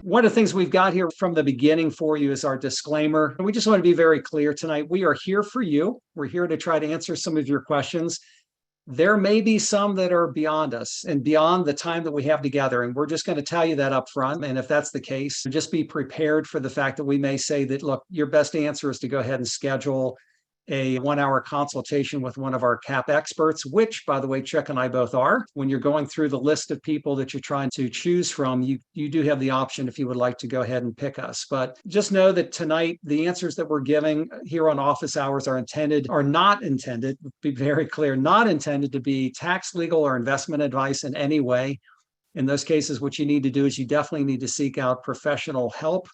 One of the things we've got here from the beginning for you is our disclaimer. We just want to be very clear tonight. We are here for you. We're here to try to answer some of your questions. There may be some that are beyond us and beyond the time that we have together. And we're just going to tell you that up front. And if that's the case, just be prepared for the fact that we may say that, look, your best answer is to go ahead and schedule a 1-hour consultation with one of our CAP experts, which, by the way, Chuck and I both are. When you're going through the list of people that you're trying to choose from, you do have the option if you would like to go ahead and pick us. But just know that tonight, the answers that we're giving here on office hours are not intended, be very clear, not intended to be tax, legal, or investment advice in any way. In those cases, what you need to do is you definitely need to seek out professional help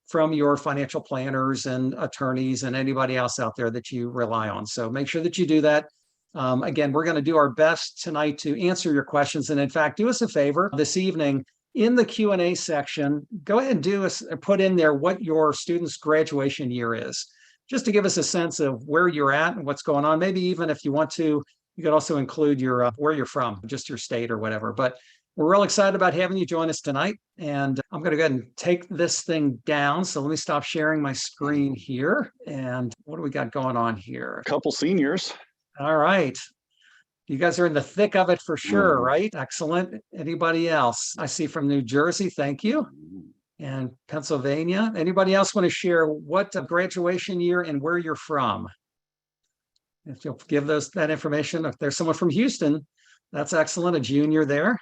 from your financial planners and attorneys and anybody else out there that you rely on. So make sure that you do that. Again, we're going to do our best tonight to answer your questions. And in fact, do us a favor this evening in the Q&A section, go ahead and put in there what your student's graduation year is, just to give us a sense of where you're at and what's going on. Maybe even if you want to, you could also include your where you're from, just your state or whatever. But we're real excited about having you join us tonight. And I'm going to go ahead and take this thing down. So let me stop sharing my screen here. And what do we got going on here? A couple seniors. All right. You guys are in the thick of it for sure, right? Excellent. Anybody else? I see from New Jersey. Thank you. And Pennsylvania. Anybody else want to share what graduation year and where you're from? If you'll give that information. If there's someone from Houston, that's excellent. A junior there.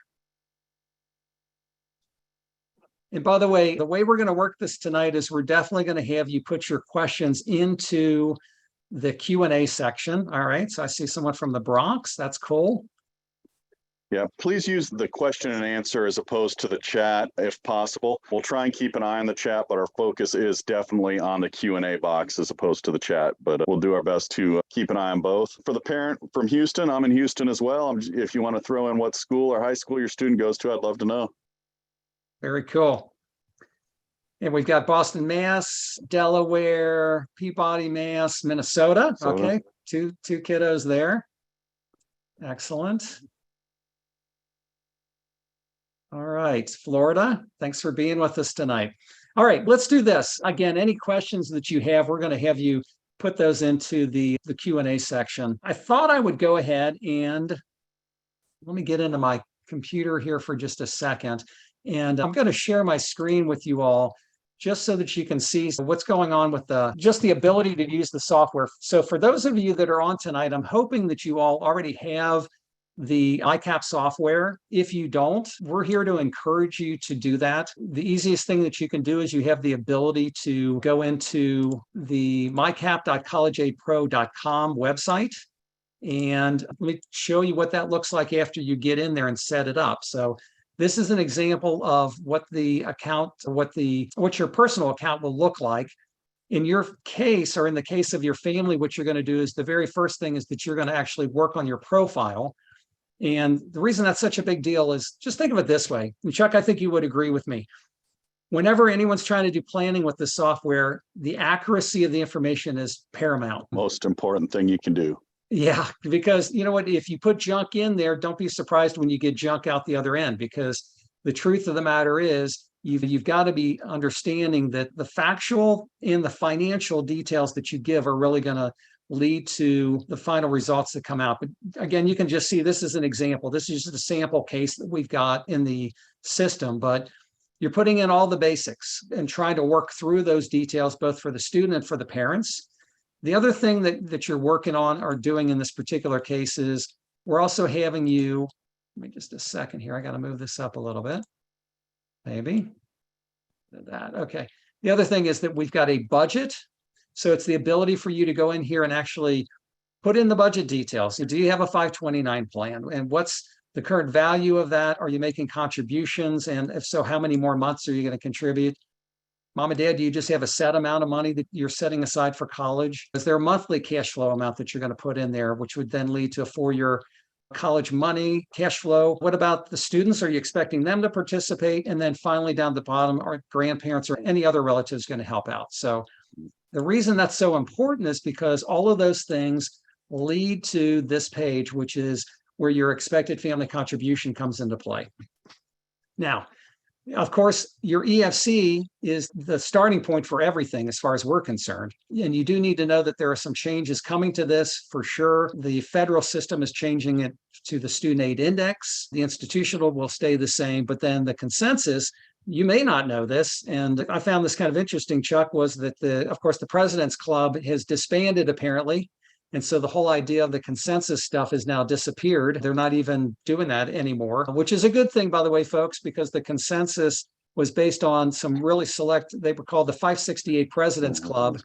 And by the way we're going to work this tonight is we're definitely going to have you put your questions into the Q&A section. All right. So I see someone from the Bronx. That's cool. Yeah, please use the question and answer as opposed to the chat if possible. We'll try and keep an eye on the chat, but our focus is definitely on the Q&A box as opposed to the chat. But we'll do our best to keep an eye on both. For the parent from Houston, I'm in Houston as well. If you want to throw in what school or high school your student goes to, I'd love to know. Very cool. And we've got Boston, Mass, Delaware, Peabody, Mass, Minnesota. Okay, two kiddos there. Excellent. All right, Florida, thanks for being with us tonight. All right, let's do this. Again, any questions that you have, we're going to have you put those into the Q&A section. I thought I would go ahead and let me get into my computer here for just a second. And I'm going to share my screen with you all just so that you can see what's going on with just the ability to use the software. So for those of you that are on tonight, I'm hoping that you all already have the MyCAP software. If you don't, we're here to encourage you to do that. The easiest thing that you can do is you have the ability to go into the mycap.collegeaidpro.com website. And let me show you what that looks like after you get in there and set it up. So this is an example of what the account, what your personal account will look like. In your case, or in the case of your family, what you're going to do is the very first thing is that you're going to actually work on your profile. And the reason that's such a big deal is just think of it this way. And Chuck, I think you would agree with me. Whenever anyone's trying to do planning with the software, the accuracy of the information is paramount. Most important thing you can do. Yeah, because you know what, if you put junk in there, don't be surprised when you get junk out the other end, because the truth of the matter is you've got to be understanding that the factual and the financial details that you give are really going to lead to the final results that come out. But again, you can just see this is an example. This is just a sample case that we've got in the system, but you're putting in all the basics and trying to work through those details, both for the student and for the parents. The other thing that you're working on or doing in this particular case is we're also having you, let me just a second here. I got to move this up a little bit. Maybe that. Okay. The other thing is that we've got a budget. So it's the ability for you to go in here and actually put in the budget details. So do you have a 529 plan? And what's the current value of that? Are you making contributions? And if so, how many more months are you going to contribute? Mom and Dad, do you just have a set amount of money that you're setting aside for college? Is there a monthly cash flow amount that you're going to put in there, which would then lead to for your college money, cash flow? What about the students? Are you expecting them to participate? And then finally down the bottom, are grandparents or any other relatives going to help out? So the reason that's so important is because all of those things lead to this page, which is where your expected family contribution comes into play. Now, Of course, your EFC is the starting point for everything as far as we're concerned. And you do need to know that there are some changes coming to this for sure. The federal system is changing it to the student aid index. The institutional will stay the same, but then the consensus, you may not know this, and I found this kind of interesting, Chuck, was that of course, the President's Club has disbanded apparently. And so the whole idea of the consensus stuff has now disappeared. They're not even doing that anymore, which is a good thing, by the way, folks, because the consensus was based on some really select, they were called the 568 President's Club.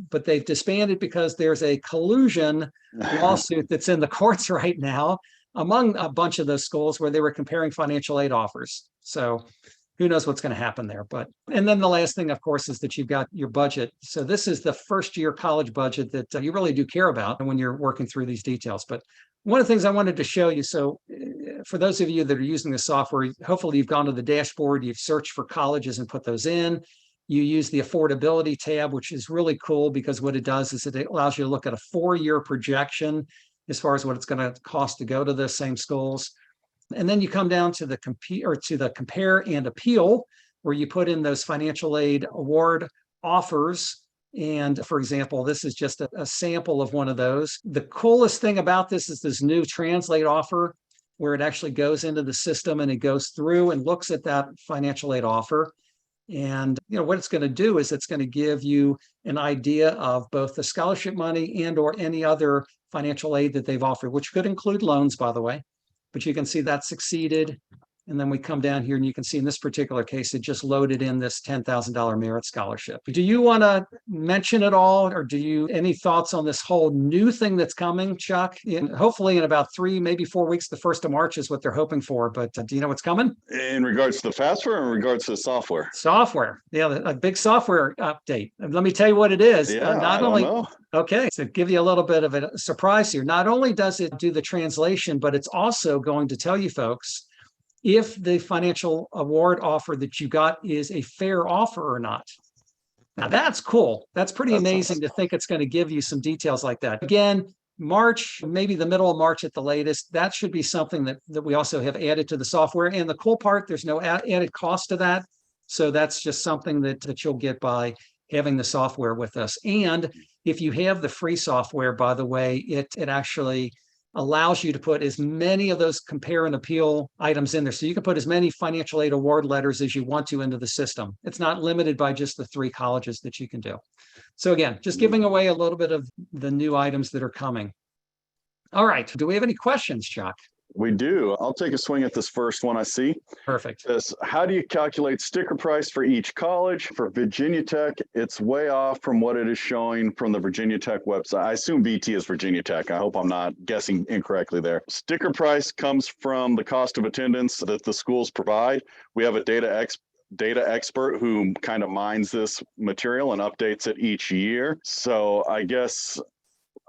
But they've disbanded because there's a collusion lawsuit that's in the courts right now among a bunch of those schools where they were comparing financial aid offers. So who knows what's going to happen there. And then the last thing, of course, is that you've got your budget. So this is the first year college budget that you really do care about when you're working through these details. But one of the things I wanted to show you, so for those of you that are using the software, hopefully you've gone to the dashboard, you've searched for colleges and put those in. You use the affordability tab, which is really cool because what it does is it allows you to look at a 4-year projection as far as what it's going to cost to go to the same schools. And then you come down to the compare and appeal, where you put in those financial aid award offers. And for example, this is just a sample of one of those. The coolest thing about this is this new translate offer, where it actually goes into the system and it goes through and looks at that financial aid offer. And what it's going to do is it's going to give you an idea of both the scholarship money and or any other financial aid that they've offered, which could include loans, by the way. But you can see that succeeded. And then we come down here and you can see in this particular case, it just loaded in this $10,000 merit scholarship. Do you want to mention it all, or any thoughts on this whole new thing that's coming, Chuck? Hopefully in about 3, maybe 4 weeks, the 1st of March is what they're hoping for. But do you know what's coming? In regards to the FAFSA or in regards to the software? Software. Yeah, a big software update. Let me tell you what it is. Yeah, I don't know. Okay, so give you a little bit of a surprise here. Not only does it do the translation, but it's also going to tell you folks if the financial award offer that you got is a fair offer or not. Now that's cool. That's pretty amazing to think it's going to give you some details like that. Again, March, maybe the middle of March at the latest, that should be something that we also have added to the software. And the cool part, there's no added cost to that. So that's just something that you'll get by having the software with us. And if you have the free software, by the way, it actually allows you to put as many of those compare and appeal items in there. So you can put as many financial aid award letters as you want to into the system. It's not limited by just the 3 colleges that you can do. So again, just giving away a little bit of the new items that are coming. All right. Do we have any questions, Chuck? We do. I'll take a swing at this first one I see. Perfect. How do you calculate sticker price for each college? For Virginia Tech, it's way off from what it is showing from the Virginia Tech website. I assume VT is Virginia Tech. I hope I'm not guessing incorrectly there. Sticker price comes from the cost of attendance that the schools provide. We have a data expert who kind of mines this material and updates it each year. So I guess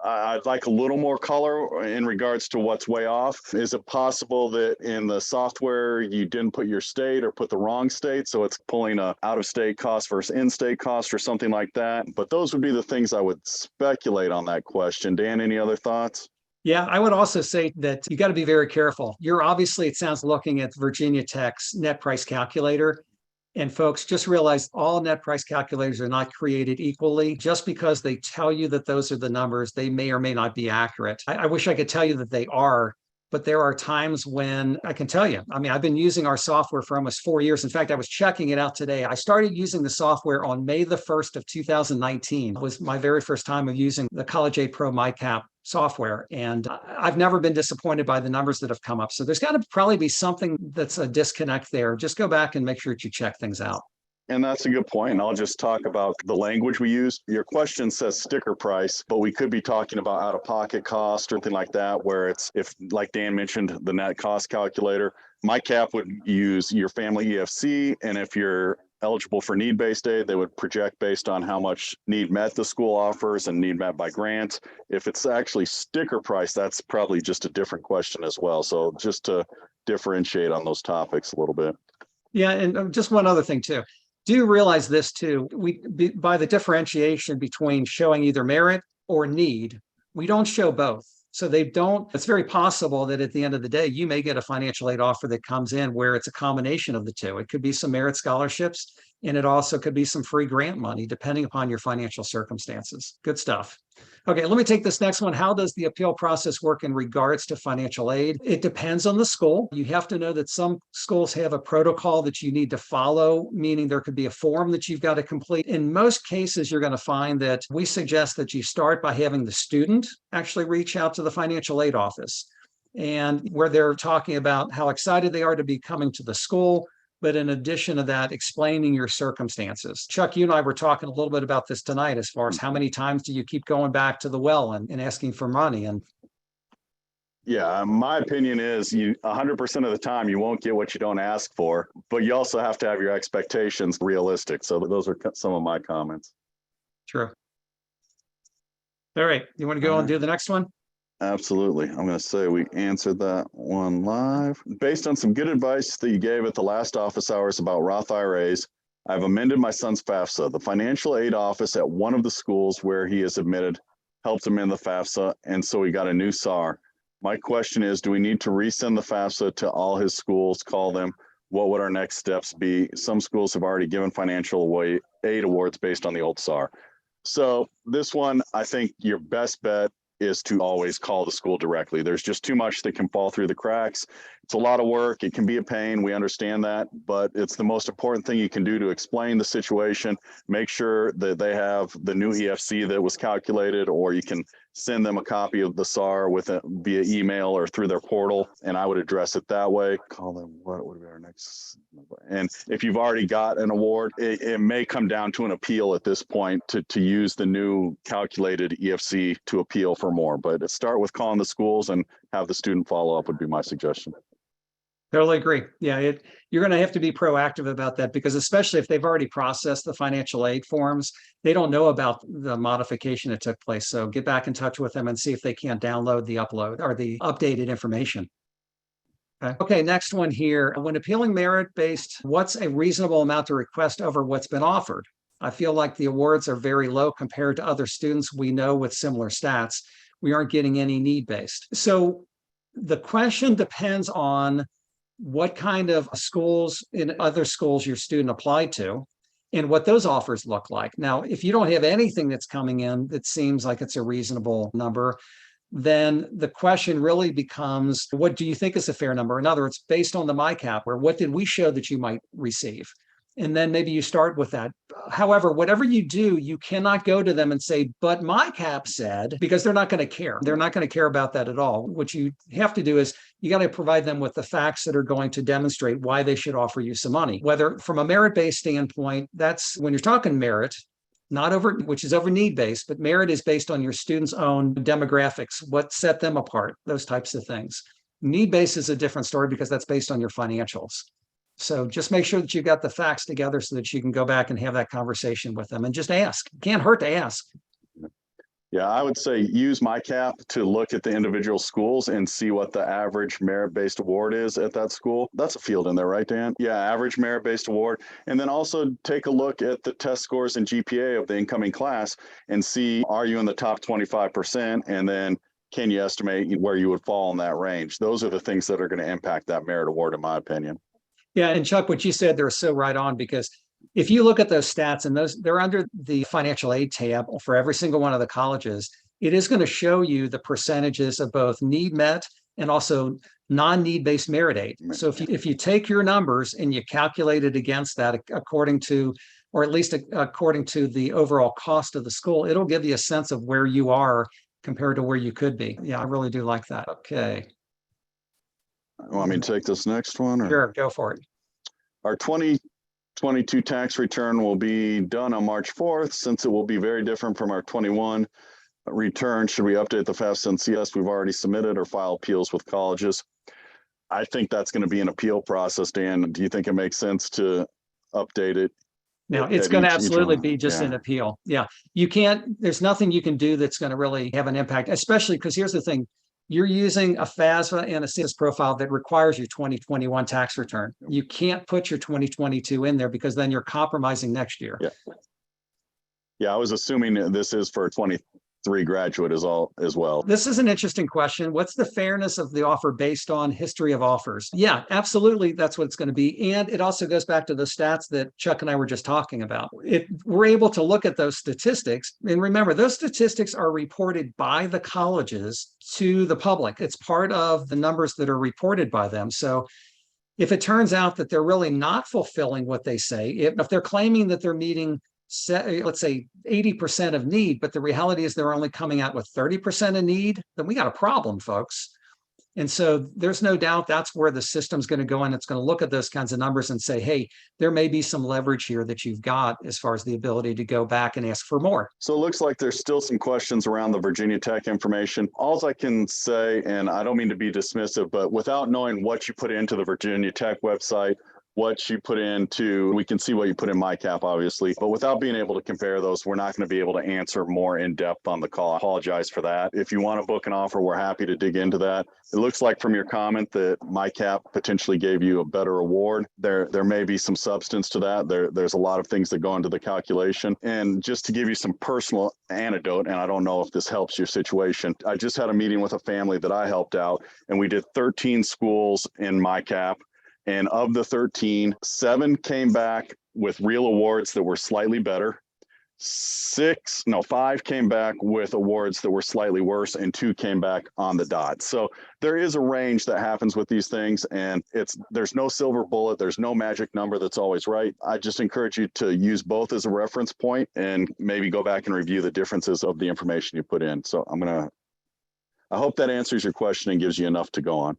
I'd like a little more color in regards to what's way off. Is it possible that in the software you didn't put your state or put the wrong state, so it's pulling a out-of-state cost versus in-state cost or something like that? But those would be the things I would speculate on that question. Dan, any other thoughts? Yeah, I would also say that you got to be very careful. You're obviously, it sounds, looking at Virginia Tech's net price calculator. And folks, just realize all net price calculators are not created equally. Just because they tell you that those are the numbers, they may or may not be accurate. I wish I could tell you that they are, but there are times when I can tell you. I mean, I've been using our software for almost 4 years. In fact, I was checking it out today. I started using the software on May the 1st of 2019. It was my very first time of using the College Aid Pro MyCAP software. And I've never been disappointed by the numbers that have come up. So there's got to probably be something that's a disconnect there. Just go back and make sure that you check things out. And that's a good point. I'll just talk about the language we use. Your question says sticker price, but we could be talking about out-of-pocket cost or something like that, where it's, if, like Dan mentioned, the net cost calculator. MyCAP would use your family EFC, and if you're eligible for need-based aid, they would project based on how much need met the school offers and need met by grant. If it's actually sticker price, that's probably just a different question as well. So just to differentiate on those topics a little bit. Yeah, and just one other thing too. Do realize this too. By the differentiation between showing either merit or need, we don't show both. So they don't, it's very possible that at the end of the day, you may get a financial aid offer that comes in where it's a combination of the two. It could be some merit scholarships, and it also could be some free grant money, depending upon your financial circumstances. Good stuff. Okay, let me take this next one. How does the appeal process work in regards to financial aid? It depends on the school. You have to know that some schools have a protocol that you need to follow, meaning there could be a form that you've got to complete. In most cases, you're going to find that we suggest that you start by having the student actually reach out to the financial aid office, and where they're talking about how excited they are to be coming to the school. But in addition to that, explaining your circumstances. Chuck, you and I were talking a little bit about this tonight, as far as how many times do you keep going back to the well and asking for money? And yeah, my opinion is 100% of the time you won't get what you don't ask for, but you also have to have your expectations realistic. So those are some of my comments. true. All right, you want to go and do the next one? Absolutely. I'm going to say we answered that one live. Based on some good advice that you gave at the last office hours about Roth IRAs, I've amended my son's FAFSA. The financial aid office at one of the schools where he is admitted helped him in the FAFSA, and so he got a new SAR. My question is, do we need to resend the FAFSA to all his schools, call them? What would our next steps be? Some schools have already given financial aid awards based on the old SAR. So this one, I think your best bet is to always call the school directly. There's just too much that can fall through the cracks. It's a lot of work. It can be a pain. We understand that, but it's the most important thing you can do to explain the situation, make sure that they have the new EFC that was calculated, or you can send them a copy of the SAR via email or through their portal, and I would address it that way. Call them, what would be our next? And if you've already got an award, it may come down to an appeal at this point to use the new calculated EFC to appeal for more. But start with calling the schools and have the student follow up would be my suggestion. Totally agree. Yeah, you're going to have to be proactive about that, because especially if they've already processed the financial aid forms, they don't know about the modification that took place. So get back in touch with them and see if they can't download the upload or the updated information. Okay, next one here. When appealing merit-based, what's a reasonable amount to request over what's been offered? I feel like the awards are very low compared to other students we know with similar stats. We aren't getting any need-based. So the question depends on what kind of schools in other schools your student applied to and what those offers look like. Now, if you don't have anything that's coming in that seems like it's a reasonable number, then the question really becomes, what do you think is a fair number? In other words, based on the MyCAP, or what did we show that you might receive? And then maybe you start with that. However, whatever you do, you cannot go to them and say, but MyCAP said, because they're not going to care. They're not going to care about that at all. What you have to do is you got to provide them with the facts that are going to demonstrate why they should offer you some money. Whether from a merit-based standpoint, that's when you're talking merit, not over, which is over need-based, but merit is based on your students' own demographics, what set them apart, those types of things. Need-based is a different story because that's based on your financials. So just make sure that you've got the facts together so that you can go back and have that conversation with them and just ask. Can't hurt to ask. Yeah, I would say use MyCAP to look at the individual schools and see what the average merit-based award is at that school. That's a field in there, right, Dan? Yeah, average merit-based award. And then also take a look at the test scores and GPA of the incoming class and see, are you in the top 25%? And then can you estimate where you would fall in that range? Those are the things that are going to impact that merit award, in my opinion. Yeah, and Chuck, what you said, they're so right on, because if you look at those stats, and they're under the financial aid tab for every single one of the colleges, it is going to show you the percentages of both need met and also non-need based merit aid. So if you take your numbers and you calculate it against that according to, or at least according to the overall cost of the school, it'll give you a sense of where you are compared to where you could be. Yeah, I really do like that. Okay. Want me to take this next one? Or? Sure, go for it. Our 2022 tax return will be done on March 4th, since it will be very different from our 21 return. Should we update the FAFSA and CS we've already submitted or file appeals with colleges? I think that's going to be an appeal process, Dan. Do you think it makes sense to update it? Now, it's going to absolutely be just an appeal. Yeah, you can't, there's nothing you can do that's going to really have an impact, especially because here's the thing. You're using a FAFSA and a CS profile that requires your 2021 tax return. You can't put your 2022 in there because then you're compromising next year. Yeah, I was assuming this is for 20 3 graduate as well. This is an interesting question. What's the fairness of the offer based on history of offers? Yeah, absolutely. That's what it's going to be. And it also goes back to the stats that Chuck and I were just talking about. We're able to look at those statistics. And remember, those statistics are reported by the colleges to the public. It's part of the numbers that are reported by them. So if it turns out that they're really not fulfilling what they say, if they're claiming that they're meeting, let's say 80% of need, but the reality is they're only coming out with 30% of need, then we got a problem, folks. And so there's no doubt that's where the system's going to go in. It's going to look at those kinds of numbers and say, hey, there may be some leverage here that you've got as far as the ability to go back and ask for more. So it looks like there's still some questions around the Virginia Tech information. All I can say, and I don't mean to be dismissive, but without knowing what you put into the Virginia Tech website, what you put into, we can see what you put in MyCAP, obviously, but without being able to compare those, we're not going to be able to answer more in depth on the call. I apologize for that. If you want to book an offer, we're happy to dig into that. It looks like from your comment that MyCAP potentially gave you a better award. There may be some substance to that. There's a lot of things that go into the calculation. And just to give you some personal anecdote, and I don't know if this helps your situation, I just had a meeting with a family that I helped out, and we did 13 schools in MyCAP. And of the 13, 7 came back with real awards that were slightly better. 5 came back with awards that were slightly worse, and 2 came back on the dot. So there is a range that happens with these things, and there's no silver bullet. There's no magic number that's always right. I just encourage you to use both as a reference point and maybe go back and review the differences of the information you put in. So I hope that answers your question and gives you enough to go on.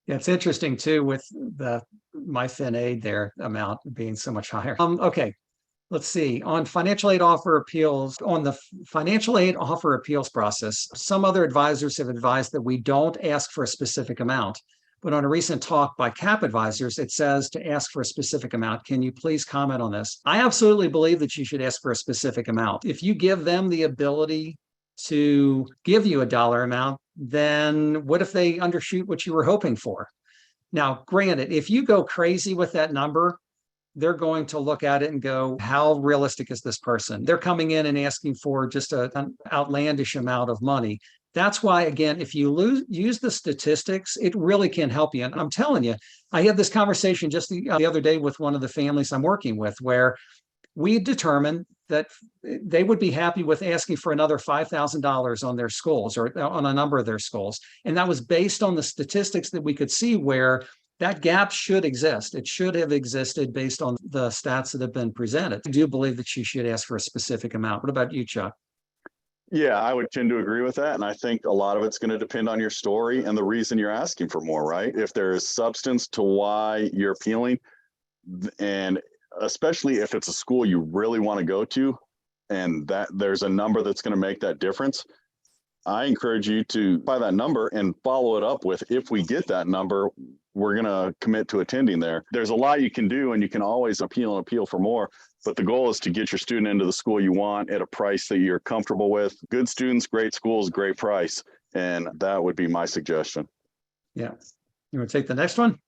Yeah, it's interesting too with the MyFin aid there amount being so much higher. Okay, let's see. On financial aid offer appeals, on the financial aid offer appeals process, some other advisors have advised that we don't ask for a specific amount. But on a recent talk by CAP advisors, it says to ask for a specific amount. Can you please comment on this? I absolutely believe that you should ask for a specific amount. If you give them the ability to give you a dollar amount, then what if they undershoot what you were hoping for? Now, granted, if you go crazy with that number, they're going to look at it and go, how realistic is this person? They're coming in and asking for just an outlandish amount of money. That's why, again, if you use the statistics, it really can help you. And I'm telling you, I had this conversation just the other day with one of the families I'm working with, where we determined that they would be happy with asking for another $5,000 on their schools or on a number of their schools. And that was based on the statistics that we could see where that gap should exist. It should have existed based on the stats that have been presented. I do believe that you should ask for a specific amount. What about you, Chuck? Yeah, I would tend to agree with that. And I think a lot of it's going to depend on your story and the reason you're asking for more, right? If there is substance to why you're appealing, and especially if it's a school you really want to go to and that there's a number that's going to make that difference, I encourage you to buy that number and follow it up with, if we get that number, we're going to commit to attending there. There's a lot you can do, and you can always appeal for more, but the goal is to get your student into the school you want at a price that you're comfortable with. Good students, great schools, great price. And that would be my suggestion. Yeah. You want to take the next one?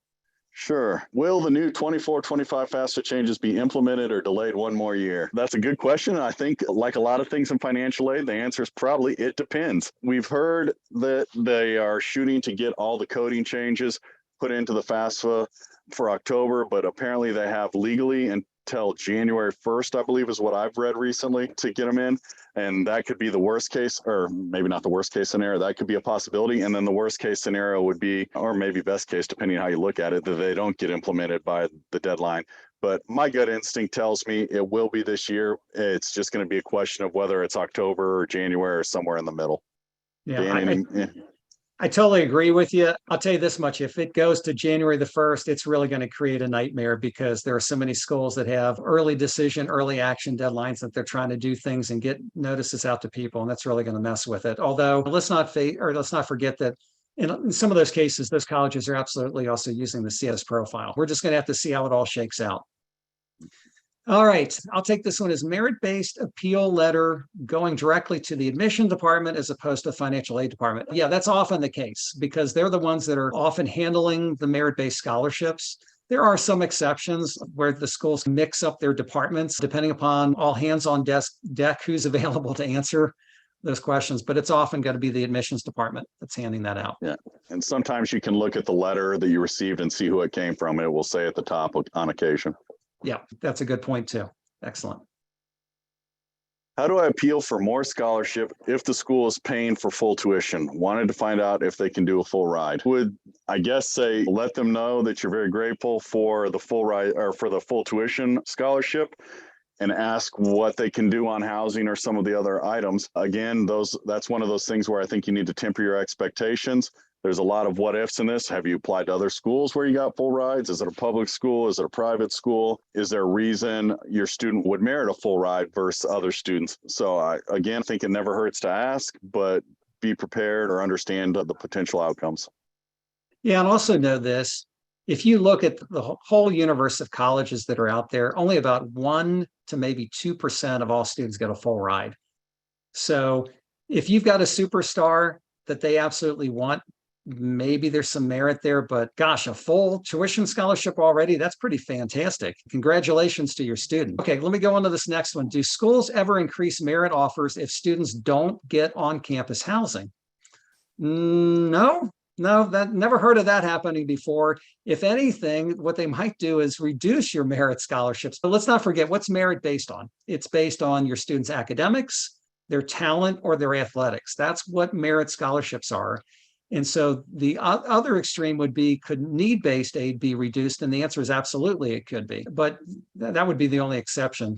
Sure. Will the new 24-25 FAFSA changes be implemented or delayed one more year? That's a good question. I think, like a lot of things in financial aid, the answer is probably it depends. We've heard that they are shooting to get all the coding changes put into the FAFSA for October, but apparently they have legally until January 1st, I believe is what I've read recently, to get them in. And that could be the worst case, or maybe not the worst case scenario. That could be a possibility. And then the worst case scenario would be, or maybe best case, depending on how you look at it, that they don't get implemented by the deadline. But my gut instinct tells me it will be this year. It's just going to be a question of whether it's October or January or somewhere in the middle. Yeah, I totally agree with you. I'll tell you this much. If it goes to January the 1st, it's really going to create a nightmare because there are so many schools that have early decision, early action deadlines that they're trying to do things and get notices out to people. And that's really going to mess with it. Although let's not forget that in some of those cases, those colleges are absolutely also using the CS profile. We're just going to have to see how it all shakes out. All right, I'll take this one as merit-based appeal letter going directly to the admission department as opposed to financial aid department. Yeah, that's often the case because they're the ones that are often handling the merit-based scholarships. There are some exceptions where the schools mix up their departments depending upon all hands on deck who's available to answer those questions, but it's often going to be the admissions department that's handing that out. Yeah. And sometimes you can look at the letter that you received and see who it came from. It will say at the top on occasion. Yeah, that's a good point too. Excellent. How do I appeal for more scholarship if the school is paying for full tuition? Wanted to find out if they can do a full ride. Would, I guess, say let them know that you're very grateful for the full ride or for the full tuition scholarship, and ask what they can do on housing or some of the other items. Again, that's one of those things where I think you need to temper your expectations. There's a lot of what ifs in this. Have you applied to other schools where you got full rides? Is it a public school? Is it a private school? Is there a reason your student would merit a full ride versus other students? So I, again, think it never hurts to ask, but be prepared or understand the potential outcomes. Yeah, and also know this. If you look at the whole universe of colleges that are out there, only about 1 to maybe 2% of all students get a full ride. So if you've got a superstar that they absolutely want, maybe there's some merit there, but gosh, a full tuition scholarship already, that's pretty fantastic. Congratulations to your student. Okay, let me go on to this next one. Do schools ever increase merit offers if students don't get on-campus housing? No, that never heard of that happening before. If anything, what they might do is reduce your merit scholarships. But let's not forget, what's merit based on? It's based on your students' academics, their talent, or their athletics. That's what merit scholarships are. And so the other extreme would be, could need-based aid be reduced? And the answer is absolutely it could be, but that would be the only exception.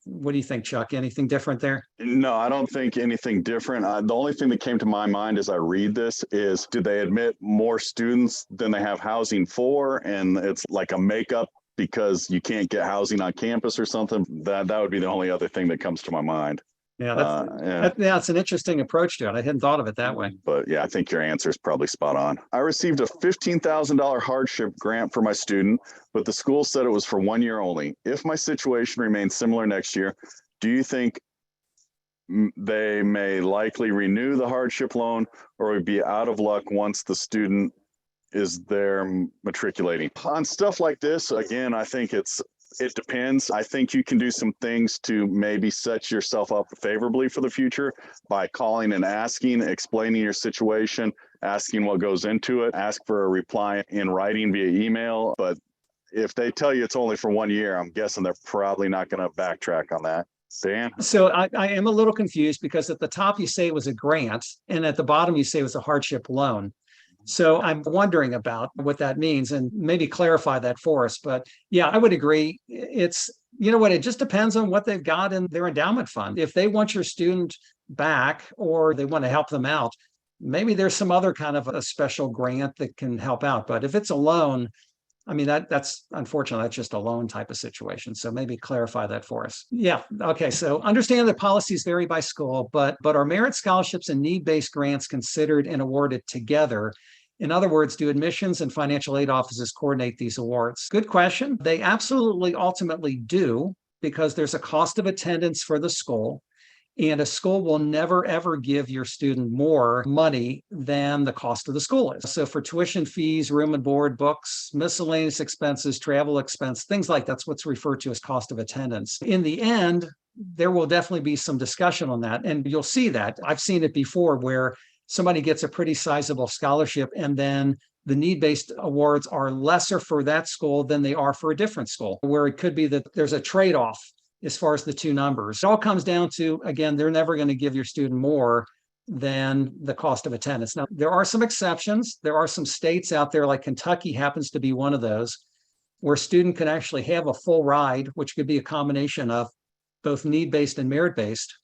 What do you think, Chuck? Anything different there? No, I don't think anything different. The only thing that came to my mind as I read this is, do they admit more students than they have housing for? And it's like a makeup because you can't get housing on campus or something. That would be the only other thing that comes to my mind. Yeah, it's an interesting approach to it. I hadn't thought of it that way. But yeah, I think your answer is probably spot on. I received a $15,000 hardship grant for my student, but the school said it was for 1 year only. If my situation remains similar next year, do you think they may likely renew the hardship loan, or would be out of luck once the student is there matriculating? On stuff like this, again, I think it depends. I think you can do some things to maybe set yourself up favorably for the future by calling and asking, explaining your situation, asking what goes into it, ask for a reply in writing via email. But if they tell you it's only for 1 year, I'm guessing they're probably not going to backtrack on that. Dan? So I am a little confused because at the top you say it was a grant and at the bottom you say it was a hardship loan. So I'm wondering about what that means and maybe clarify that for us. But yeah, I would agree. It's, you know what, it just depends on what they've got in their endowment fund. If they want your student back or they want to help them out, maybe there's some other kind of a special grant that can help out. But if it's a loan, I mean, that's unfortunately, that's just a loan type of situation. So maybe clarify that for us. Yeah. Okay. So understand that policies vary by school, but are merit scholarships and need-based grants considered and awarded together? In other words, do admissions and financial aid offices coordinate these awards? Good question. They absolutely ultimately do, because there's a cost of attendance for the school. And a school will never, ever give your student more money than the cost of the school is. So for tuition fees, room and board, books, miscellaneous expenses, travel expense, things like that's what's referred to as cost of attendance. In the end, there will definitely be some discussion on that. And you'll see that. I've seen it before where somebody gets a pretty sizable scholarship and then the need-based awards are lesser for that school than they are for a different school, where it could be that there's a trade-off as far as the two numbers. It all comes down to, again, they're never going to give your student more than the cost of attendance. Now, there are some exceptions. There are some states out there, like Kentucky happens to be one of those, where a student can actually have a full ride, which could be a combination of both need-based and merit-based,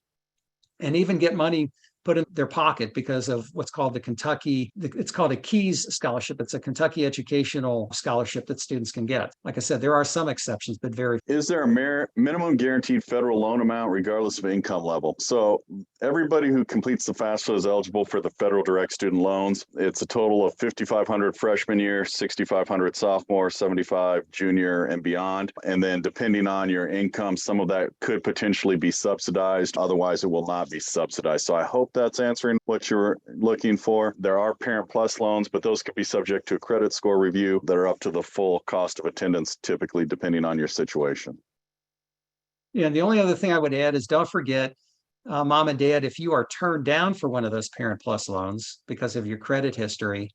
and even get money put in their pocket because of what's called the Kentucky, it's called a KEYS scholarship. It's a Kentucky educational scholarship that students can get. Like I said, there are some exceptions, but very. Is there a minimum guaranteed federal loan amount regardless of income level? So everybody who completes the FAFSA is eligible for the federal direct student loans. It's a total of $5,500 freshman year, $6,500 sophomore, $75 junior and beyond. And then depending on your income, some of that could potentially be subsidized. Otherwise, it will not be subsidized. So I hope hope that's answering what you're looking for. There are Parent Plus loans, but those could be subject to a credit score review that are up to the full cost of attendance, typically depending on your situation. Yeah, and the only other thing I would add is don't forget, mom and dad, if you are turned down for one of those Parent Plus loans because of your credit history,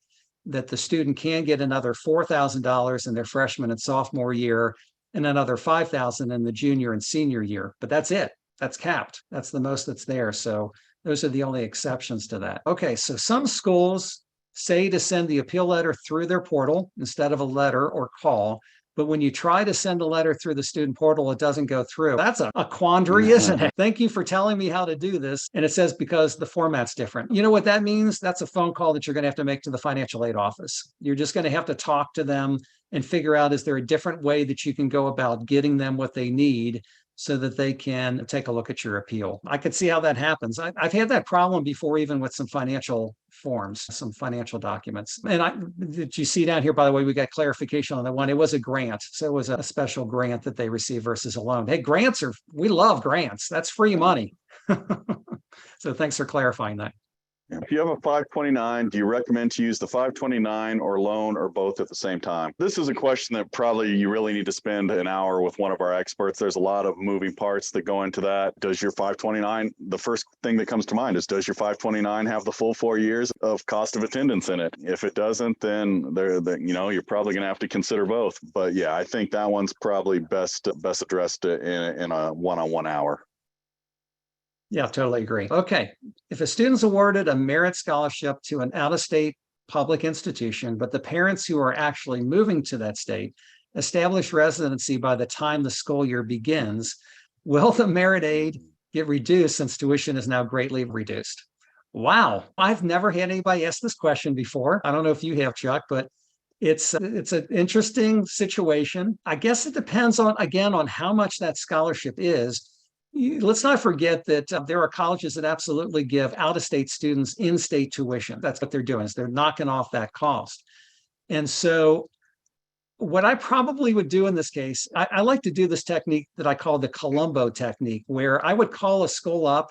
that the student can get another $4,000 in their freshman and sophomore year and another $5,000 in the junior and senior year. But that's it. That's capped. That's the most that's there. So those are the only exceptions to that. Okay, so some schools say to send the appeal letter through their portal instead of a letter or call. But when you try to send a letter through the student portal, it doesn't go through. That's a quandary, isn't it? Thank you for telling me how to do this. And it says because the format's different. You know what that means? That's a phone call that you're going to have to make to the financial aid office. You're just going to have to talk to them and figure out, is there a different way that you can go about getting them what they need so that they can take a look at your appeal? I could see how that happens. I've had that problem before, even with some financial forms, some financial documents. And did you see down here, by the way, we got clarification on that one. It was a grant. So it was a special grant that they received versus a loan. Hey, we love grants. That's free money. So thanks for clarifying that. If you have a 529, do you recommend to use the 529 or loan or both at the same time? This is a question that probably you really need to spend an hour with one of our experts. There's a lot of moving parts that go into that. Does your 529, the first thing that comes to mind is, does your 529 have the full 4 years of cost of attendance in it? If it doesn't, then you're probably going to have to consider both. But yeah, I think that one's probably best addressed in a one-on-one hour. Yeah, totally agree. Okay. If a student's awarded a merit scholarship to an out-of-state public institution, but the parents who are actually moving to that state establish residency by the time the school year begins, will the merit aid get reduced since tuition is now greatly reduced? Wow. I've never had anybody ask this question before. I don't know if you have, Chuck, but it's an interesting situation. I guess it depends on how much that scholarship is. Let's not forget that there are colleges that absolutely give out-of-state students in-state tuition. That's what they're doing, is they're knocking off that cost. And so what I probably would do in this case, I like to do this technique that I call the Columbo technique, where I would call a school up.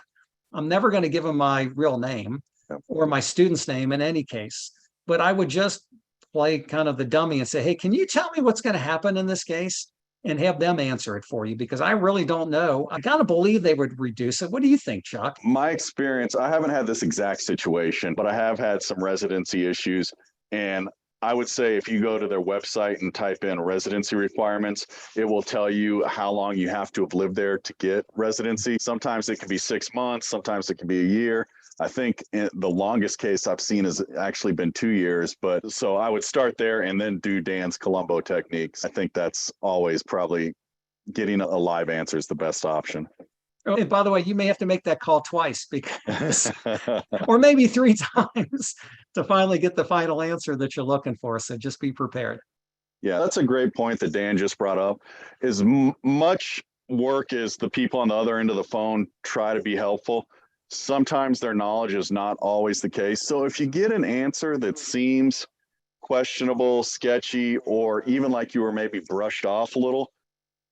I'm never going to give them my real name or my student's name in any case, but I would just play kind of the dummy and say, hey, can you tell me what's going to happen in this case? And have them answer it for you, because I really don't know. I gotta believe they would reduce it. What do you think, Chuck? My experience, I haven't had this exact situation, but I have had some residency issues. And I would say if you go to their website and type in residency requirements, it will tell you how long you have to have lived there to get residency. Sometimes it can be 6 months, sometimes it can be a year. I think the longest case I've seen has actually been 2 years. But so I would start there and then do Dan's Columbo techniques. I think that's always probably getting a live answer is the best option. Oh, and by the way, you may have to make that call twice, because, or maybe 3 times to finally get the final answer that you're looking for. So just be prepared. Yeah, that's a great point that Dan just brought up. As much work as the people on the other end of the phone try to be helpful, sometimes their knowledge is not always the case. So if you get an answer that seems questionable, sketchy, or even like you were maybe brushed off a little,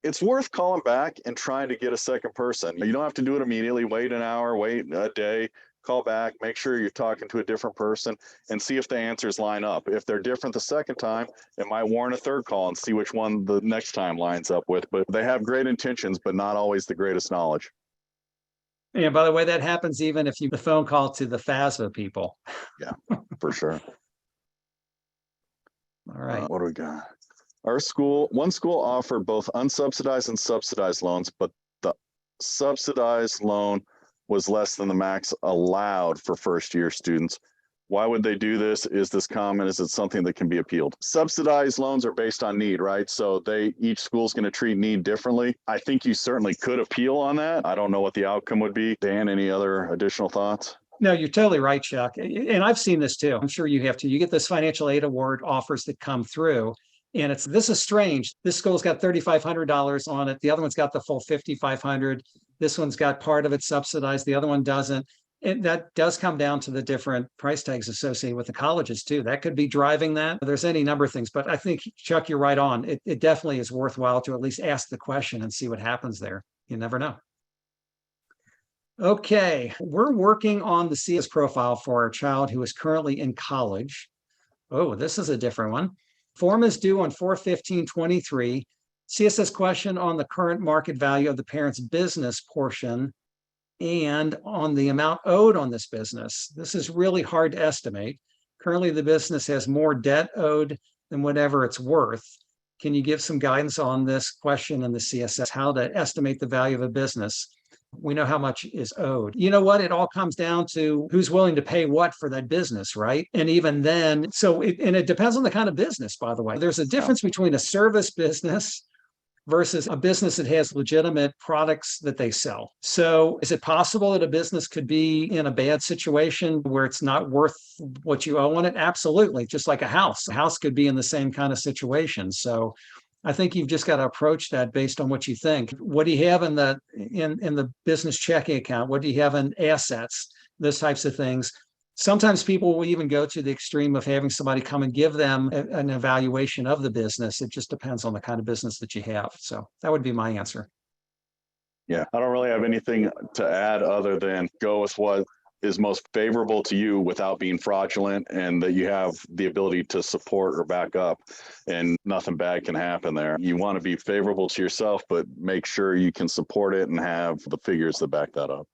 it's worth calling back and trying to get a second person. You don't have to do it immediately. Wait an hour, wait a day, call back, make sure you're talking to a different person and see if the answers line up. If they're different the second time, it might warrant a third call and see which one the next time lines up with. But they have great intentions, but not always the greatest knowledge. And by the way, that happens even if you the phone call to the FASFA people. Yeah, for sure. All right. What do we got? One school offered both unsubsidized and subsidized loans, but the subsidized loan was less than the max allowed for first-year students. Why would they do this? Is this common? Is it something that can be appealed? Subsidized loans are based on need, right? So each school's going to treat need differently. I think you certainly could appeal on that. I don't know what the outcome would be. Dan, any other additional thoughts? No, you're totally right, Chuck. And I've seen this too. I'm sure you have too. You get this financial aid award offers that come through, and this is strange. This school's got $3,500 on it. The other one's got the full $5,500. This one's got part of it subsidized. The other one doesn't. And that does come down to the different price tags associated with the colleges too. That could be driving that. There's any number of things, but I think, Chuck, you're right on. It definitely is worthwhile to at least ask the question and see what happens there. You never know. Okay, we're working on the CS profile for our child who is currently in college. Oh, this is a different one. Form is due on 4/15/23. CSS question on the current market value of the parent's business portion and on the amount owed on this business. This is really hard to estimate. Currently, the business has more debt owed than whatever it's worth. Can you give some guidance on this question in the CSS, how to estimate the value of a business? We know how much is owed. You know what? It all comes down to who's willing to pay what for that business, right? And even then, and it depends on the kind of business, by the way. There's a difference between a service business versus a business that has legitimate products that they sell. So is it possible that a business could be in a bad situation where it's not worth what you owe on it? Absolutely. Just like a house. A house could be in the same kind of situation. So I think you've just got to approach that based on what you think. What do you have in the business checking account? What do you have in assets? Those types of things. Sometimes people will even go to the extreme of having somebody come and give them an evaluation of the business. It just depends on the kind of business that you have. So that would be my answer. Yeah, I don't really have anything to add other than go with what is most favorable to you without being fraudulent, and that you have the ability to support or back up, and nothing bad can happen there. You want to be favorable to yourself, but make sure you can support it and have the figures that back that up.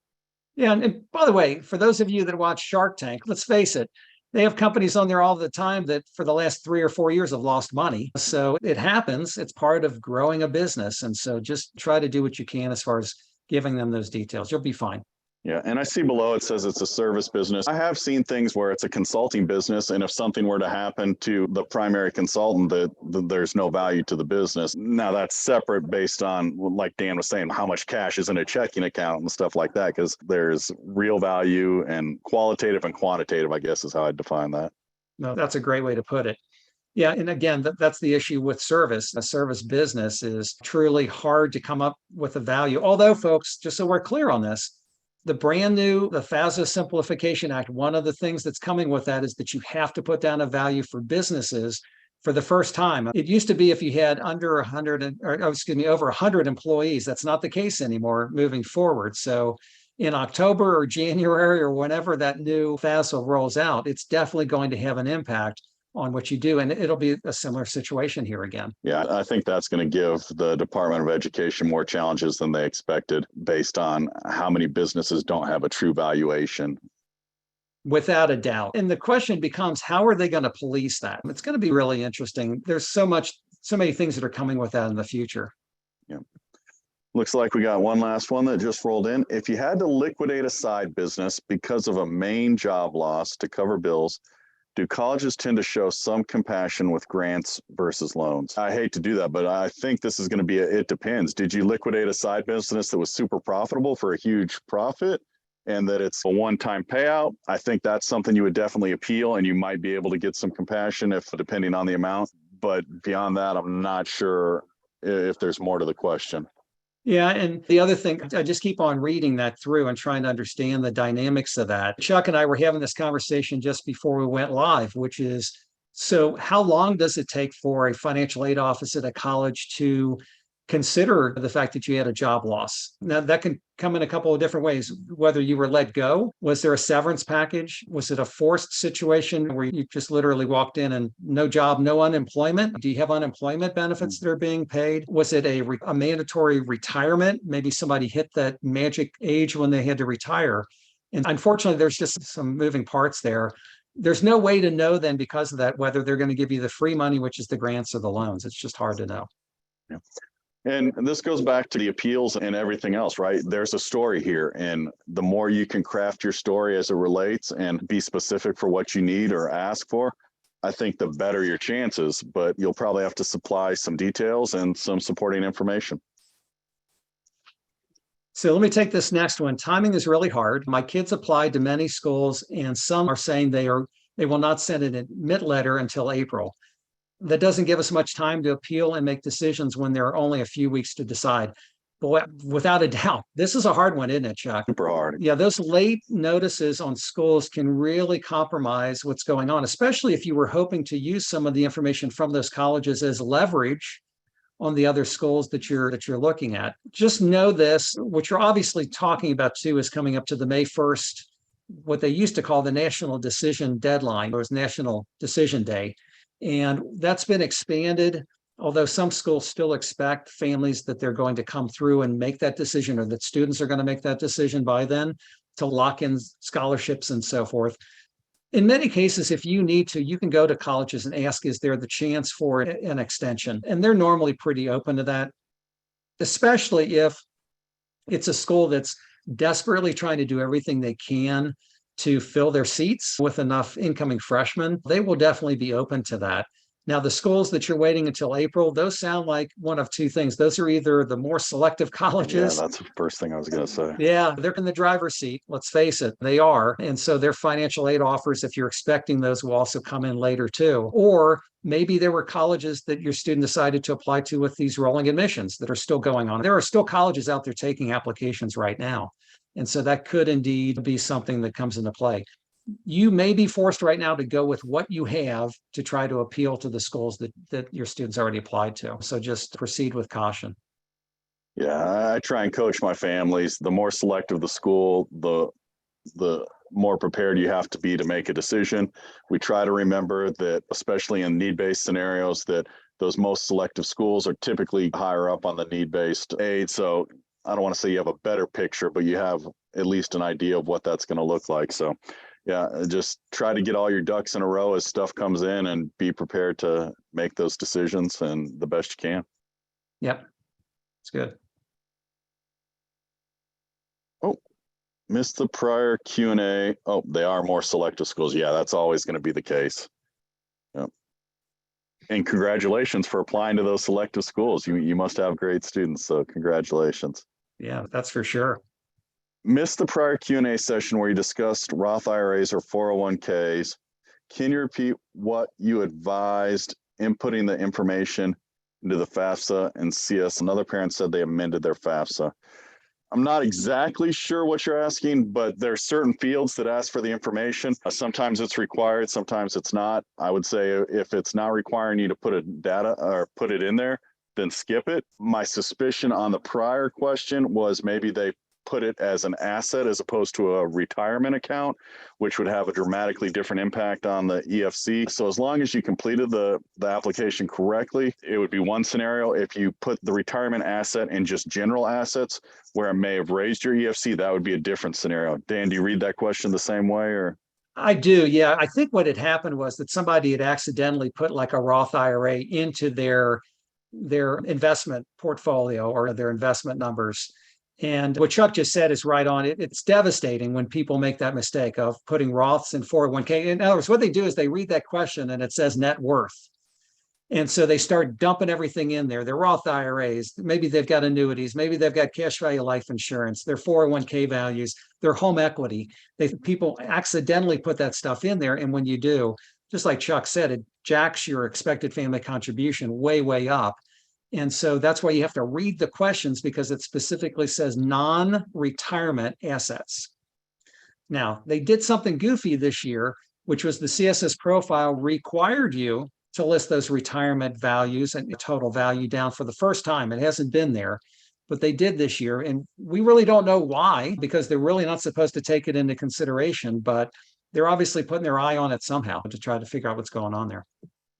Yeah. And by the way, for those of you that watch Shark Tank, let's face it, they have companies on there all the time that for the last 3 or 4 years have lost money. So it happens. It's part of growing a business. And so just try to do what you can as far as giving them those details. You'll be fine. Yeah, and I see below it says it's a service business. I have seen things where it's a consulting business, and if something were to happen to the primary consultant, that there's no value to the business. Now that's separate based on, like Dan was saying, how much cash is in a checking account and stuff like that, because there's real value and qualitative and quantitative, I guess is how I'd define that. No, that's a great way to put it. Yeah. And again, that's the issue with service. A service business is truly hard to come up with a value. Although, folks, just so we're clear on this, the FASA Simplification Act, one of the things that's coming with that is that you have to put down a value for businesses for the first time. It used to be if you had under 100, over 100 employees. That's not the case anymore moving forward. So in October or January or whenever that new FASA rolls out, it's definitely going to have an impact on what you do. And it'll be a similar situation here again. Yeah, I think that's going to give the Department of Education more challenges than they expected based on how many businesses don't have a true valuation. Without a doubt. And the question becomes, how are they going to police that? It's going to be really interesting. There's so many things that are coming with that in the future. Yeah. Looks like we got one last one that just rolled in. If you had to liquidate a side business because of a main job loss to cover bills, do colleges tend to show some compassion with grants versus loans? I hate to do that, but I think this is going to be it depends. Did you liquidate a side business that was super profitable for a huge profit and that it's a one-time payout? I think that's something you would definitely appeal, and you might be able to get some compassion depending on the amount. But beyond that, I'm not sure if there's more to the question. Yeah. And the other thing, I just keep on reading that through and trying to understand the dynamics of that. Chuck and I were having this conversation just before we went live, which is, so how long does it take for a financial aid office at a college to consider the fact that you had a job loss? Now, that can come in a couple of different ways. Whether you were let go, was there a severance package? Was it a forced situation where you just literally walked in and no job, no unemployment? Do you have unemployment benefits that are being paid? Was it a mandatory retirement? Maybe somebody hit that magic age when they had to retire. And unfortunately, there's just some moving parts there. There's no way to know then, because of that, whether they're going to give you the free money, which is the grants or the loans. It's just hard to know. Yeah. And this goes back to the appeals and everything else, right? There's a story here, and the more you can craft your story as it relates and be specific for what you need or ask for, I think the better your chances, but you'll probably have to supply some details and some supporting information. So let me take this next one. Timing is really hard. My kids applied to many schools, and some are saying they will not send an admit letter until April. That doesn't give us much time to appeal and make decisions when there are only a few weeks to decide. But without a doubt, this is a hard one, isn't it, Chuck? Super hard. Yeah, those late notices on schools can really compromise what's going on, especially if you were hoping to use some of the information from those colleges as leverage on the other schools that you're looking at. Just know this, what you're obviously talking about too is coming up to the May 1st, what they used to call the National Decision Deadline, or National Decision Day. And that's been expanded, although some schools still expect families that they're going to come through and make that decision, or that students are going to make that decision by then to lock in scholarships and so forth. In many cases, if you need to, you can go to colleges and ask, is there the chance for an extension? And they're normally pretty open to that, especially if it's a school that's desperately trying to do everything they can to fill their seats with enough incoming freshmen. They will definitely be open to that. Now, the schools that you're waiting until April, those sound like one of two things. Those are either the more selective Yeah, colleges. that's the first thing I was going to say. Yeah, they're in the driver's seat. Let's face it, they are. And so their financial aid offers, if you're expecting those, will also come in later too. Or maybe there were colleges that your student decided to apply to with these rolling admissions that are still going on. There are still colleges out there taking applications right now. And so that could indeed be something that comes into play. You may be forced right now to go with what you have to try to appeal to the schools that your students already applied to. So just proceed with caution. Yeah, I try and coach my families. The more selective the school, the more prepared you have to be to make a decision. We try to remember that, especially in need-based scenarios, that those most selective schools are typically higher up on the need-based aid. So I don't want to say you have a better picture, but you have at least an idea of what that's going to look like. So yeah, just try to get all your ducks in a row as stuff comes in and be prepared to make those decisions and the best you can. Yep, it's good. Oh, missed the prior Q&A. Oh, they are more selective schools. Yeah, that's always going to be the case. Yep. And congratulations for applying to those selective schools. You must have great students, so congratulations. Yeah, that's for sure. Missed the prior Q&A session where you discussed Roth IRAs or 401ks. Can you repeat what you advised inputting the information into the FAFSA and CS? Another parent said they amended their FAFSA. I'm not exactly sure what you're asking, but there are certain fields that ask for the information. Sometimes it's required, sometimes it's not. I would say if it's not requiring you to put a data or put it in there, then skip it. My suspicion on the prior question was maybe they put it as an asset as opposed to a retirement account, which would have a dramatically different impact on the EFC. So as long as you completed the application correctly, it would be one scenario. If you put the retirement asset in just general assets where it may have raised your EFC, that would be a different scenario. Dan, do you read that question the same way or? I do. Yeah. I think what had happened was that somebody had accidentally put like a Roth IRA into their investment portfolio or their investment numbers. And what Chuck just said is right on. It's devastating when people make that mistake of putting Roths in 401k. In other words, what they do is they read that question and it says net worth. And so they start dumping everything in there. Their Roth IRAs, maybe they've got annuities, maybe they've got cash value life insurance, their 401k values, their home equity. People accidentally put that stuff in there. And when you do, just like Chuck said, it jacks your expected family contribution way, way up. And so that's why you have to read the questions because it specifically says non-retirement assets. Now, they did something goofy this year, which was the CSS profile required you to list those retirement values and total value down for the first time. It hasn't been there, but they did this year. And we really don't know why, because they're really not supposed to take it into consideration, but they're obviously putting their eye on it somehow to try to figure out what's going on there.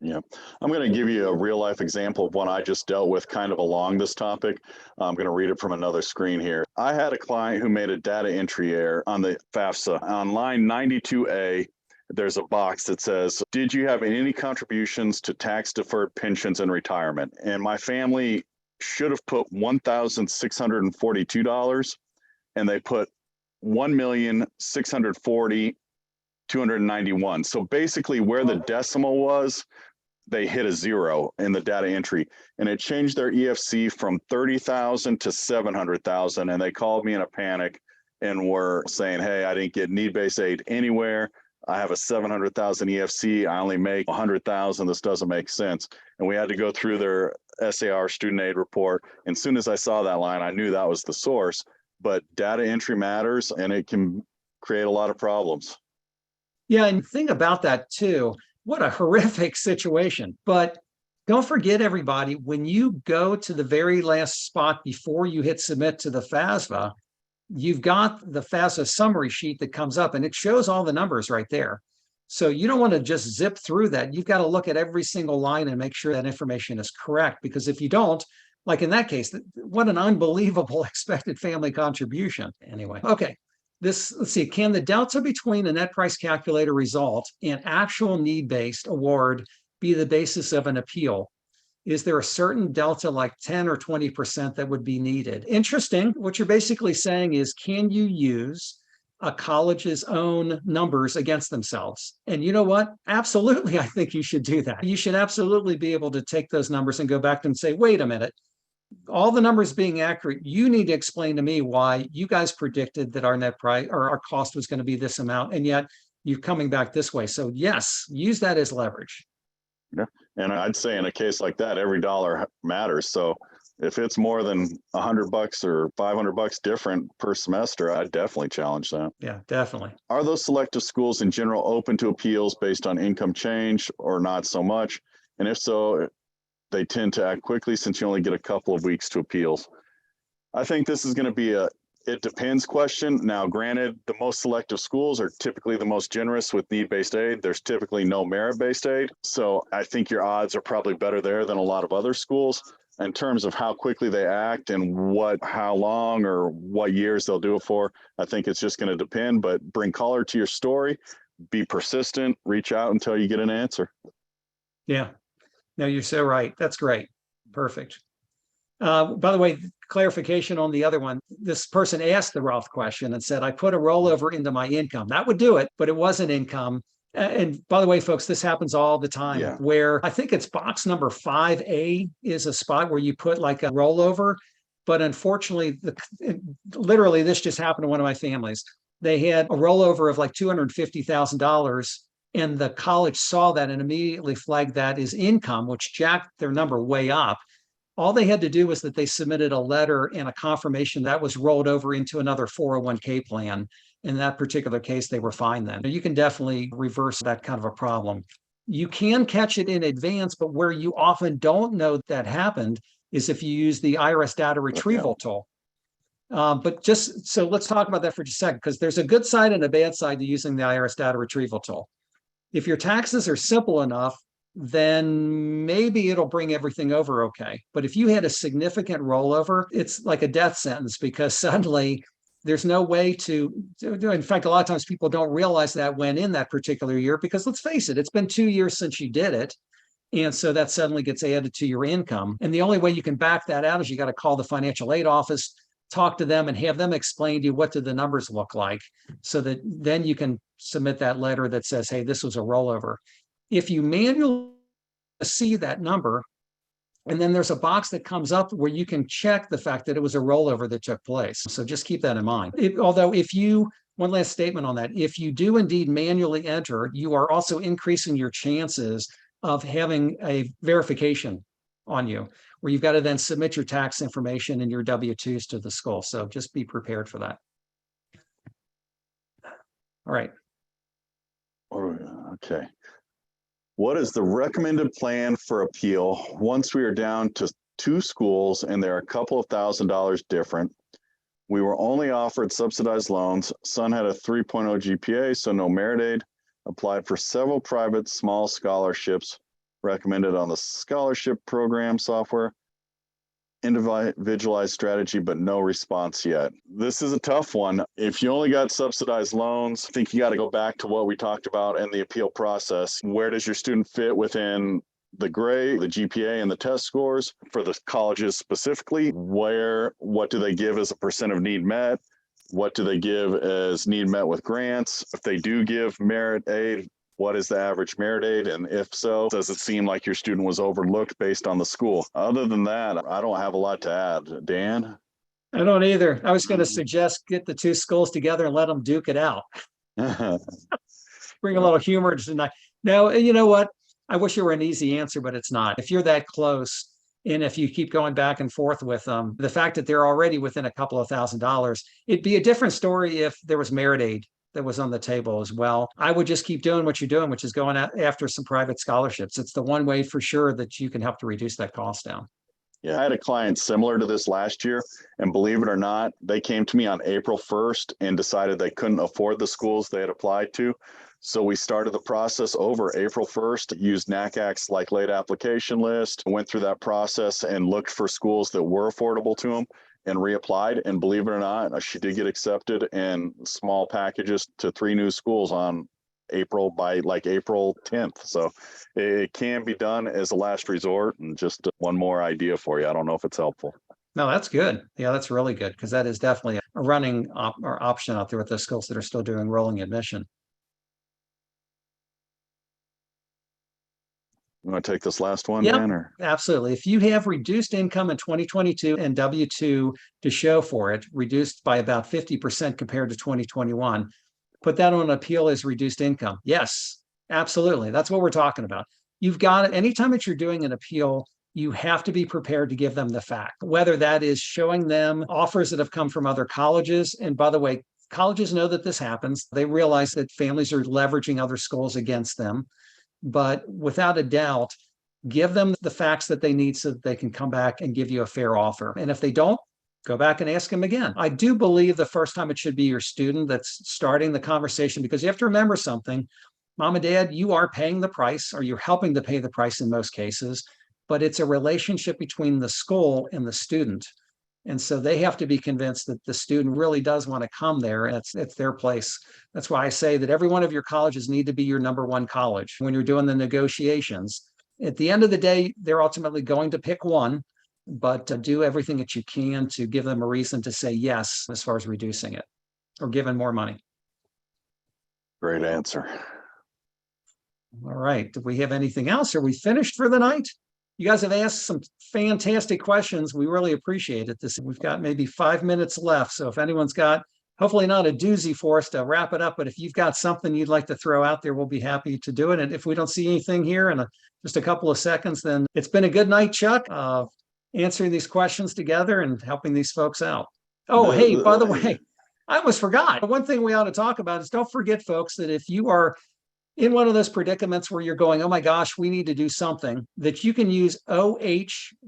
Yeah, I'm going to give you a real life example of one I just dealt with kind of along this topic. I'm going to read it from another screen here. I had a client who made a data entry error on the FAFSA. On line 92A, there's a box that says, did you have any contributions to tax deferred pensions and retirement? And my family should have put $1,642 and they put $1,640,291. So basically where the decimal was, they hit a zero in the data entry and it changed their EFC from 30,000 to 700,000. And they called me in a panic and were saying, hey, I didn't get need-based aid anywhere. I have a 700,000 EFC. I only make 100,000. This doesn't make sense. And we had to go through their SAR student aid report. And as soon as I saw that line, I knew that was the source. But data entry matters and it can create a lot of problems. Yeah, and think about that too. What a horrific situation. But Don't forget, everybody, when you go to the very last spot before you hit submit to the FAFSA, you've got the FAFSA summary sheet that comes up and it shows all the numbers right there. So you don't want to just zip through that. You've got to look at every single line and make sure that information is correct, because if you don't, like in that case, what an unbelievable expected family contribution. Anyway, okay. Let's see, can the delta between the net price calculator result and actual need-based award be the basis of an appeal? Is there a certain delta like 10 or 20% that would be needed? Interesting. What you're basically saying is, can you use a college's own numbers against themselves? And you know what? Absolutely, I think you should do that. You should absolutely be able to take those numbers and go back to them and say, wait a minute, all the numbers being accurate, you need to explain to me why you guys predicted that our net price or our cost was going to be this amount, and yet you're coming back this way. So yes, use that as leverage. Yeah. And I'd say in a case like that, every dollar matters. So if it's more than $100 or $500 different per semester, I'd definitely challenge that. Yeah, definitely. Are those selective schools in general open to appeals based on income change or not so much? And if so, they tend to act quickly since you only get a couple of weeks to appeals. I think this is going to be a it depends question. Now, granted, the most selective schools are typically the most generous with need-based aid. There's typically no merit-based aid. So I think your odds are probably better there than a lot of other schools. In terms of how quickly they act and how long or what years they'll do it for, I think it's just going to depend, but bring color to your story, be persistent, reach out until you get an answer. Yeah, no, you're so right. That's great. Perfect. By the way, clarification on the other one. This person asked the Roth question and said, I put a rollover into my income. That would do it, but it wasn't income. And by the way, folks, this happens all the time where I think it's box number 5A is a spot where you put like a rollover. But unfortunately, literally, this just happened to one of my families. They had a rollover of like $250,000. And the college saw that and immediately flagged that as income, which jacked their number way up. All they had to do was that they submitted a letter and a confirmation that was rolled over into another 401k plan. In that particular case, they were fine then. You can definitely reverse that kind of a problem. You can catch it in advance, but where you often don't know that happened is if you use the IRS data retrieval tool. But just so let's talk about that for just a second, because there's a good side and a bad side to using the IRS data retrieval tool. If your taxes are simple enough, then maybe it'll bring everything over okay. But if you had a significant rollover, it's like a death sentence, because suddenly there's no way to do. In fact, a lot of times people don't realize that went in that particular year, because let's face it, it's been 2 years since you did it. And so that suddenly gets added to your income. And the only way you can back that out is you got to call the financial aid office, talk to them, and have them explain to you what do the numbers look like, so that then you can submit that letter that says, hey, this was a rollover. If you manually see that number, and then there's a box that comes up where you can check the fact that it was a rollover that took place. So just keep that in mind. Although if you, one last statement on that, if you do indeed manually enter, you are also increasing your chances of having a verification on you, where you've got to then submit your tax information and your W-2s to the school. So just be prepared for that. All right. Okay. What is the recommended plan for appeal once we are down to 2 schools and there are a couple of $1,000s different? We were only offered subsidized loans. Son had a 3.0 GPA, so no merit aid. Applied for several private small scholarships recommended on the scholarship program software. Individualized strategy, but no response yet. This is a tough one. If you only got subsidized loans, I think you got to go back to what we talked about in the appeal process. Where does your student fit within the grade, the GPA, and the test scores for the colleges specifically? What do they give as a percent of need met? What do they give as need met with grants? If they do give merit aid, what is the average merit aid? And if so, does it seem like your student was overlooked based on the school? Other than that, I don't have a lot to add. Dan? I don't either. I was going to suggest get the 2 schools together and let them duke it out. Bring a little humor tonight. No, you know what? I wish it were an easy answer, but it's not. If you're that close, and if you keep going back and forth with them, the fact that they're already within a couple of $1,000s, it'd be a different story if there was merit aid that was on the table as well. I would just keep doing what you're doing, which is going after some private scholarships. It's the one way for sure that you can help to reduce that cost down. Yeah, I had a client similar to this last year, and believe it or not, they came to me on April 1st and decided they couldn't afford the schools they had applied to. So we started the process over April 1st, used NACAC's like late application list, went through that process and looked for schools that were affordable to them and reapplied. And believe it or not, she did get accepted in small packages to 3 new schools on April 10th. So it can be done as a last resort. And just one more idea for you. I don't know if it's helpful. No, that's good. Yeah, that's really good because that is definitely a running or option out there with those schools that are still doing rolling admission. You want to take this last one, Yep, Dan? Or? absolutely. If you have reduced income in 2022 and W-2 to show for it, reduced by about 50% compared to 2021, put that on appeal as reduced income. Yes, absolutely. That's what we're talking about. You've got, anytime that you're doing an appeal, you have to be prepared to give them the fact, whether that is showing them offers that have come from other colleges. And by the way, colleges know that this happens. They realize that families are leveraging other schools against them. But without a doubt, give them the facts that they need so that they can come back and give you a fair offer. And if they don't, go back and ask them again. I do believe the first time it should be your student that's starting the conversation, because you have to remember something. Mom and dad, you are paying the price, or you're helping to pay the price in most cases, but it's a relationship between the school and the student. And so they have to be convinced that the student really does want to come there, and it's their place. That's why I say that every one of your colleges need to be your number one college when you're doing the negotiations. At the end of the day, they're ultimately going to pick one, but do everything that you can to give them a reason to say yes as far as reducing it or giving more money. Great answer. All right. Do we have anything else? Are we finished for the night? You guys have asked some fantastic questions. We really appreciate it. We've got maybe 5 minutes left. So if anyone's got, hopefully not a doozy for us to wrap it up, but if you've got something you'd like to throw out there, we'll be happy to do it. And if we don't see anything here in just a couple of seconds, then it's been a good night, Chuck, answering these questions together and helping these folks out. Oh, hey, by the way, I almost forgot. One thing we ought to talk about is don't forget, folks, that if you are in one of those predicaments where you're going, oh my gosh, we need to do something, that you can use OH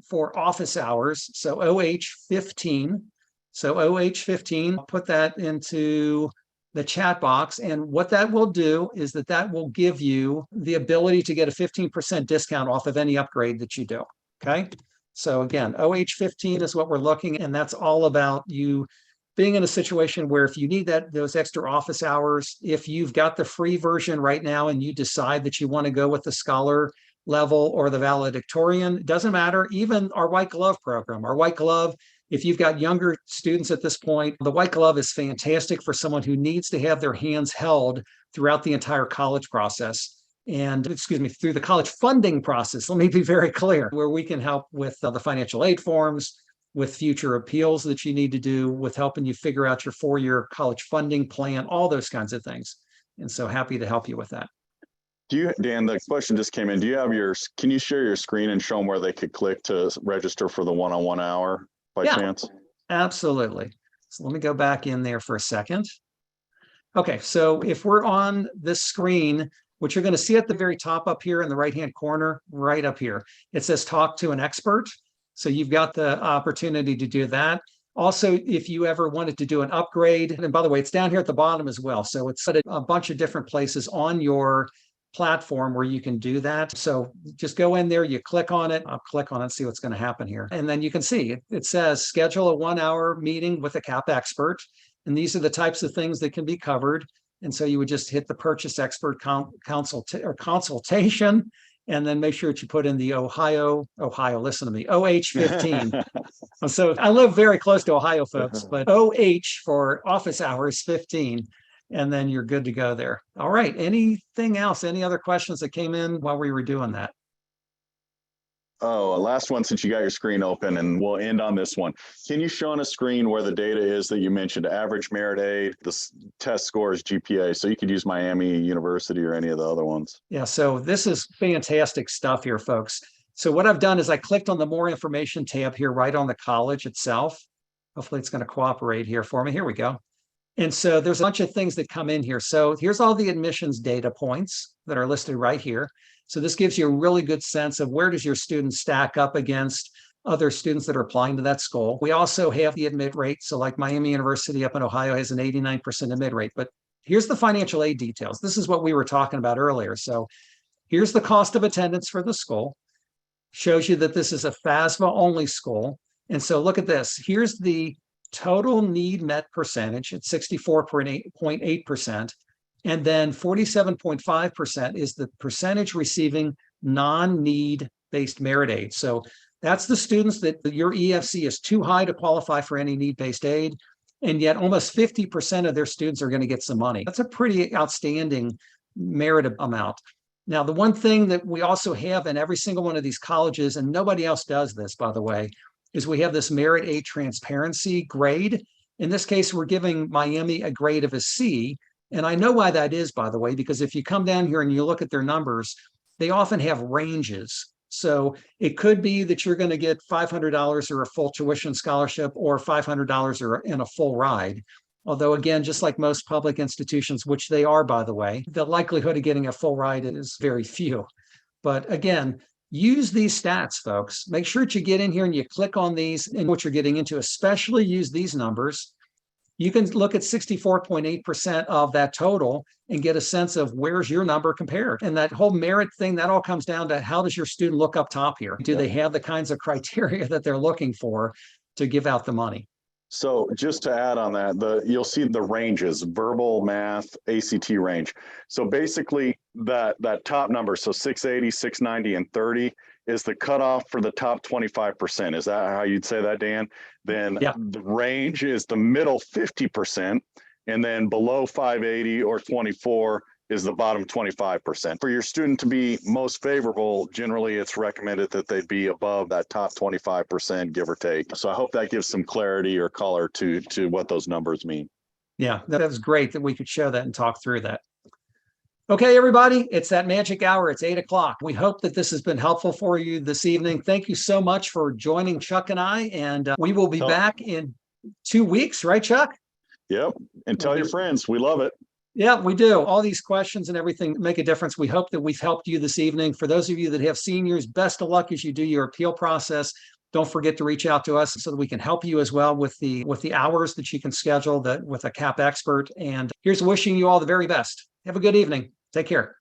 for office hours. So OH 15. So OH 15, put that into the chat box. And what that will do is that will give you the ability to get a 15% discount off of any upgrade that you do. Okay. So again, OH 15 is what we're looking at, and that's all about you being in a situation where if you need those extra office hours, if you've got the free version right now and you decide that you want to go with the scholar level or the valedictorian, it doesn't matter. Even our white glove program, if you've got younger students at this point, the white glove is fantastic for someone who needs to have their hands held throughout the entire college process. And through the college funding process, let me be very clear, where we can help with the financial aid forms, with future appeals that you need to do, with helping you figure out your 4-year college funding plan, all those kinds of things. And so happy to help you with that. Dan, the question just came in. Can you share your screen and show them where they could click to register for the one-on-one hour by chance? Absolutely. So let me go back in there for a second. Okay, so if we're on this screen, what you're going to see at the very top up here in the right-hand corner, right up here, it says talk to an expert. So you've got the opportunity to do that. Also, if you ever wanted to do an upgrade, and by the way, it's down here at the bottom as well. So it's a bunch of different places on your platform where you can do that. So just go in there, you click on it. I'll click on it and see what's going to happen here. And then you can see it says schedule a 1-hour meeting with a CAP expert. And these are the types of things that can be covered. And so you would just hit the purchase expert consultation, and then make sure that you put in the Ohio, listen to me, OH 15. So I live very close to Ohio, folks, but OH for office hours 15, and then you're good to go there. All right. Anything else? Any other questions that came in while we were doing that? Oh, last one, since you got your screen open, and we'll end on this one. Can you show on a screen where the data is that you mentioned, average merit aid, the test scores, GPA? So you could use Miami University or any of the other ones. Yeah, so this is fantastic stuff here, folks. So what I've done is I clicked on the more information tab here right on the college itself. Hopefully it's going to cooperate here for me. Here we go. And so there's a bunch of things that come in here. So here's all the admissions data points that are listed right here. So this gives you a really good sense of where does your student stack up against other students that are applying to that school. We also have the admit rate. So like Miami University up in Ohio has an 89% admit rate, but here's the financial aid details. This is what we were talking about earlier. So here's the cost of attendance for the school. Shows you that this is a FAFSA only school. And so look at this. Here's the total need met percentage at 64.8%. And then 47.5% is the percentage receiving non-need based merit aid. So that's the students that your EFC is too high to qualify for any need-based aid. And yet almost 50% of their students are going to get some money. That's a pretty outstanding merit amount. Now, the one thing that we also have in every single one of these colleges, and nobody else does this, by the way, is we have this merit aid transparency grade. In this case, we're giving Miami a grade of a C. And I know why that is, by the way, because if you come down here and you look at their numbers, they often have ranges. So it could be that you're going to get $500 or a full tuition scholarship or $500 or in a full ride. Although, again, just like most public institutions, which they are, by the way, the likelihood of getting a full ride is very few. But again, use these stats, folks. Make sure that you get in here and you click on these and what you're getting into, especially use these numbers. You can look at 64.8% of that total and get a sense of where's your number compared. And that whole merit thing, that all comes down to how does your student look up top here? Do they have the kinds of criteria that they're looking for to give out the money? So just to add on that, you'll see the ranges, verbal, math, ACT range. So basically that top number, so 680, 690, and 30 is the cutoff for the top 25%. Is that how you'd say that, Dan? Then the range is the middle 50%, and then below 580 or 24 is the bottom 25%. For your student to be most favorable, generally it's recommended that they be above that top 25%, give or take. So I hope that gives some clarity or color to what those numbers mean. Yeah, that was great that we could show that and talk through that. Okay, everybody, it's that magic hour. It's 8 o'clock. We hope that this has been helpful for you this evening. Thank you so much for joining Chuck and I, and we will be back in 2 weeks, right, Chuck? Yep, and tell your friends, we love it. Yeah, we do. All these questions and everything make a difference. We hope that we've helped you this evening. For those of you that have seniors, best of luck as you do your appeal process. Don't forget to reach out to us so that we can help you as well with the hours that you can schedule with a CAP expert. And here's wishing you all the very best. Have a good evening. Take care.